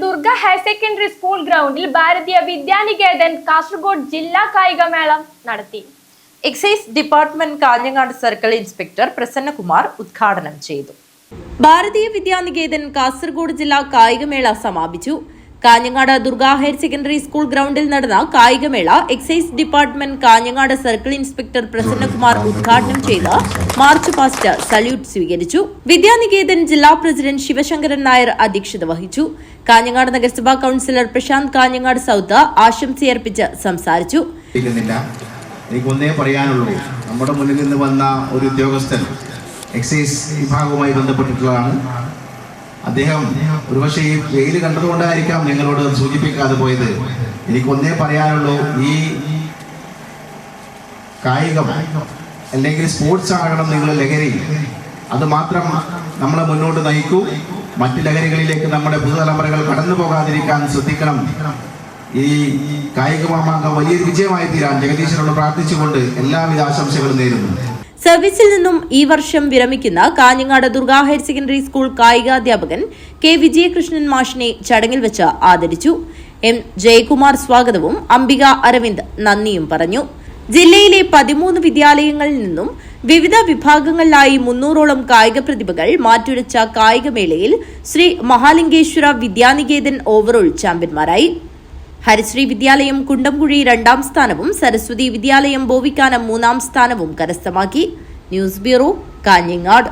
Durga higher secondary school ഗ്രൗണ്ടിൽ ഭാരതീയ വിദ്യാനികേതൻ കാസർഗോഡ് ജില്ലാ കായികമേള നടത്തി. Excise department Kanhangad circle inspector Prasannakumar ഉദ്ഘാടനം ചെയ്തു. ഭാരതീയ വിദ്യാനികേതൻ കാസർഗോഡ് ജില്ലാ കായികമേള സമാപിച്ചു. Kanhangad Durga higher secondary school ഗ്രൗണ്ടിൽ നടന്ന കായികമേള excise department Kanhangad circle inspector Prasannakumar ഉദ്ഘാടനം ചെയ്ത് മാർച്ച് പാസ്റ്റ് സല്യൂട്ട് സ്വീകരിച്ചു. വിദ്യാനികേതൻ ജില്ലാ പ്രസിഡന്റ് ശിവശങ്കരൻ നായർ അധ്യക്ഷത വഹിച്ചു. കാഞ്ഞങ്ങാട് നഗരസഭാ കൌൺസിലർ പ്രശാന്ത് കാഞ്ഞങ്ങാട് സൗത്ത് ആശംസയർപ്പിച്ച് സംസാരിച്ചു. എനിക്കൊന്നേ പറയാനുള്ളൂ, നമ്മുടെ മുന്നിൽ നിന്ന് വന്ന ഒരു ഉദ്യോഗസ്ഥൻ എക്സൈസ് വിഭാഗവുമായി ബന്ധപ്പെട്ടിട്ടുള്ളതാണ്. അദ്ദേഹം ഒരുപക്ഷെ ഈ വെയിൽ കണ്ടതുകൊണ്ടായിരിക്കാം നിങ്ങളോട് സൂചിപ്പിക്കാതെ പോയത്. എനിക്കൊന്നേ പറയാനുള്ളൂ, ഈ കായികം അല്ലെങ്കിൽ സ്പോർട്സ് ആകണം നിങ്ങൾ ലഹരി. അത് മാത്രം നമ്മളെ മുന്നോട്ട് നയിക്കൂ. മറ്റു ലഹരികളിലേക്ക് നമ്മുടെ പുതുതലമുറകൾ കടന്നു പോകാതിരിക്കാൻ ശ്രദ്ധിക്കണം. ഈ കായിക മാമാങ്കം വലിയൊരു വിജയമായി തീരാൻ ജഗദീശനോട് പ്രാർത്ഥിച്ചുകൊണ്ട് എല്ലാവിധ ആശംസകളും നേരുന്നു. സർവീസിൽ നിന്നും ഈ വർഷം വിരമിക്കുന്ന Kanhangad Durga higher secondary school കായികാധ്യാപകൻ കെ വിജയകൃഷ്ണൻ മാഷിനെ ചടങ്ങിൽ വെച്ച് ആദരിച്ചു. എം ജയകുമാർ സ്വാഗതവും അംബിക അരവിന്ദ് നന്ദിയും പറഞ്ഞു. ജില്ലയിലെ 13 വിദ്യാലയങ്ങളിൽ നിന്നും വിവിധ വിഭാഗങ്ങളിലായി 300ഓളം കായിക പ്രതിഭകൾ മാറ്റുരച്ച കായികമേളയിൽ ശ്രീ മഹാലിംഗേശ്വര വിദ്യാനികേതൻ ഓവറോൾ ചാമ്പ്യന്മാരായി. ഹരിശ്രീ വിദ്യാലയം കുണ്ടംകുഴി 2ാം സ്ഥാനവും സരസ്വതി വിദ്യാലയം ബോവിക്കാനം 3ാം സ്ഥാനവും കരസ്ഥമാക്കി. News bureau, Kanhangad.